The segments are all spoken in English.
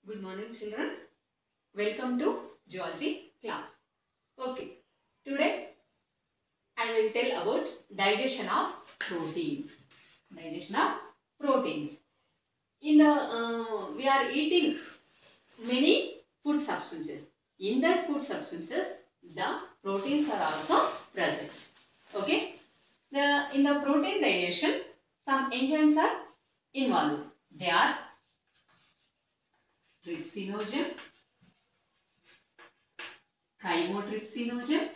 Good morning, children. Welcome to geology class. Okay, today I will tell about digestion of proteins. Digestion of proteins. In the we are eating many food substances. In that food substances, the proteins are also present. Okay. In the protein digestion, some enzymes are involved. They are trypsinogen, chymotrypsinogen,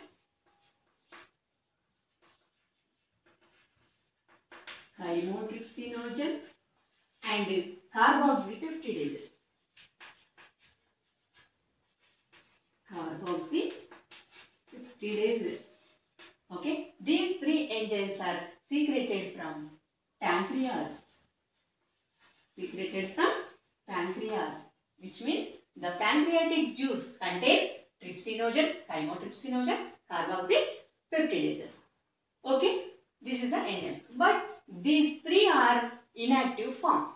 and carboxypeptidases. Okay, these three enzymes are secreted from pancreas. Which means the pancreatic juice contain trypsinogen, chymotrypsinogen, carboxypeptidases. Okay, this is the enzymes. But these three are inactive form.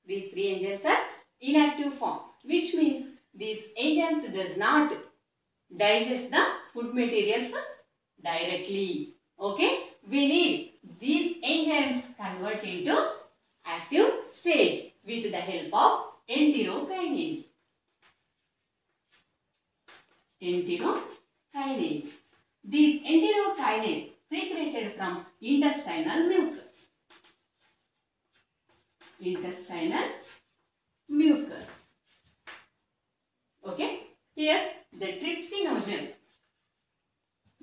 These three enzymes are inactive form, which means these enzymes does not digest the food materials directly. Okay, we need these enzymes convert into active stage with the help of enterokinase. These enterokinase secreted from intestinal mucus. Okay, here the trypsinogen.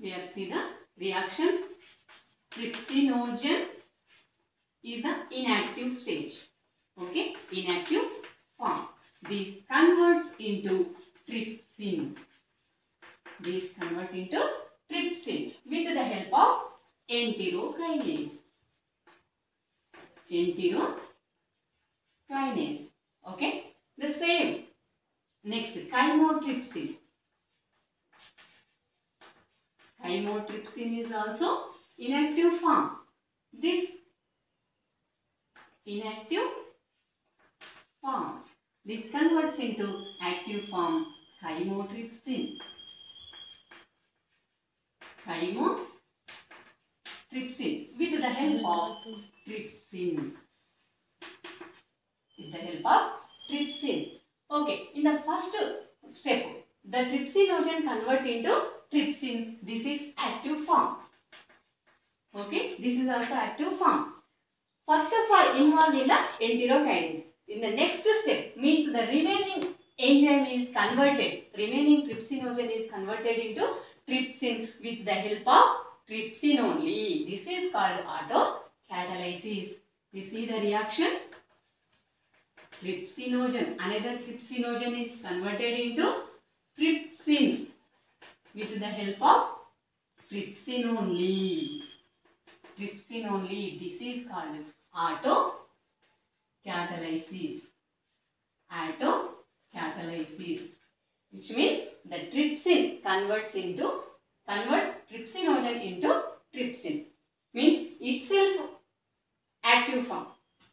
We have seen the reactions. Trypsinogen is the inactive stage. Okay, inactive form. This converts into trypsin. With the help of enterokinase. Okay, the same. Next, chymotrypsin. Chymotrypsin is also inactive form. This converts into active form chymotrypsin. With the help of trypsin. Okay, in the first step, the trypsinogen convert into trypsin. This is active form. Okay, this is also active form. First of all, involved in the enterokinase. In the next step, means the remaining enzyme is converted. Remaining trypsinogen is converted into trypsin with the help of trypsin only. This is called autocatalysis. You see the reaction? Another trypsinogen is converted into trypsin with the help of trypsin only. This is called autocatalysis. Which means the trypsin converts trypsinogen into trypsin. Means itself active form.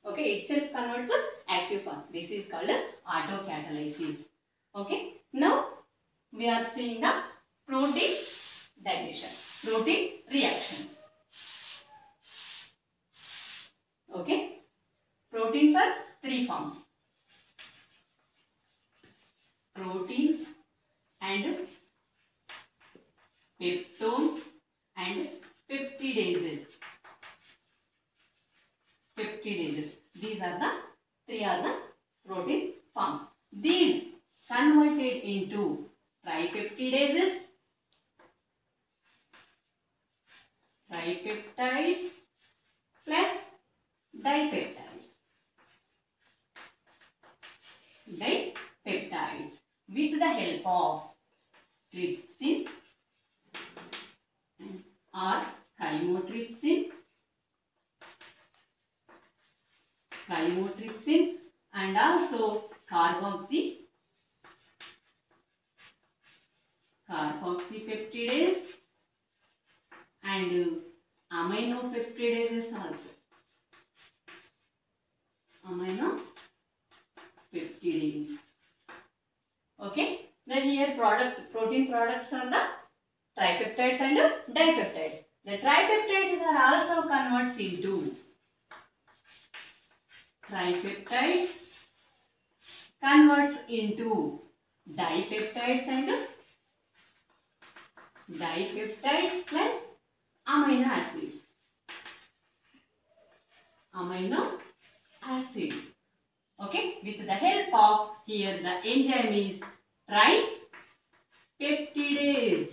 Okay, itself converts active form. This is called autocatalysis. Okay, now we are seeing the protein digestion, protein reactions. Okay, proteins are three forms: proteins and peptones and peptidases. These are the three protein forms. These converted into tripeptidases, tripeptides plus dipeptides with the help of trypsin or chymotrypsin and also carboxypeptidase and aminopeptidases also. Aminopeptidase. Okay. Then here protein products are the tripeptides and dipeptides. The tripeptides are also converts into tripeptides converts into dipeptides and dipeptides plus amino acids. Amino acids. Okay, with the help of here the enzyme is tripeptidase.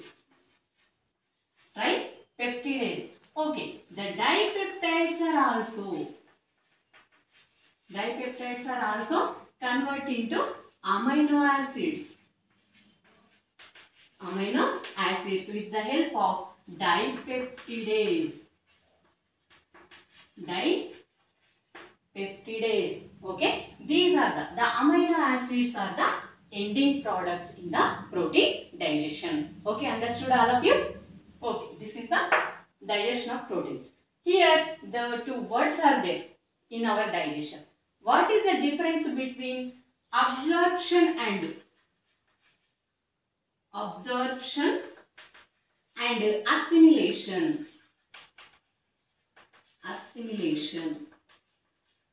Tripeptidase. Okay, the dipeptides are also convert into amino acids. Amino acids with the help of dipeptidase. Dipeptidase. Okay, these are the amino acids are the ending products in the protein digestion. Okay, understood all of you? Okay, this is the digestion of proteins. Here the two words are there in our digestion. What is the difference between absorption and assimilation?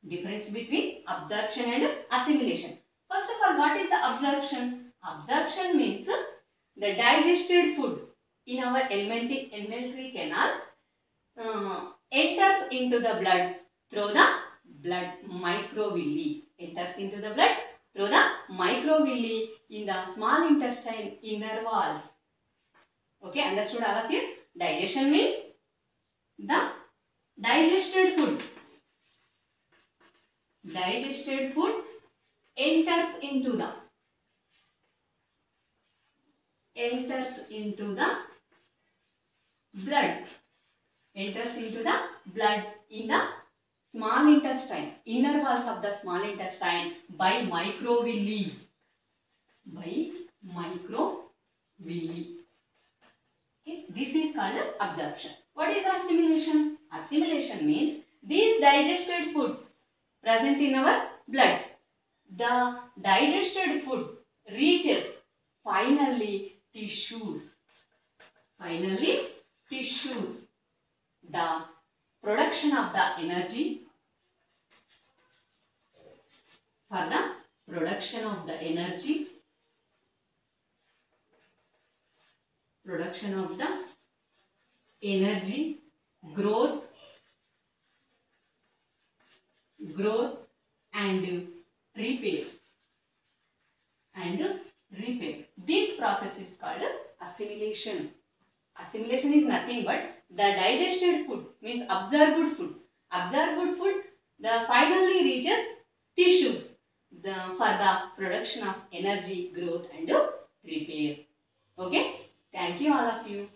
Difference between absorption and assimilation. First of all, what is the absorption? Absorption means the digested food in our alimentary canal enters into the blood through the blood microvilli. Enters into the blood through the microvilli in the small intestine inner walls. Okay, understood all of you? Digestion means the digested food enters into the blood in the small intestine, inner walls of the small intestine by microvilli. Okay, this is called absorption. What is assimilation? Assimilation means these digested food present in our blood. The digested food reaches finally tissues. The production of the energy. For the production of the energy. Growth and repair. This process is called assimilation. Assimilation is nothing but the digested food means absorbed food. The finally reaches tissues for the production of energy, growth and repair. Okay. Thank you all of you.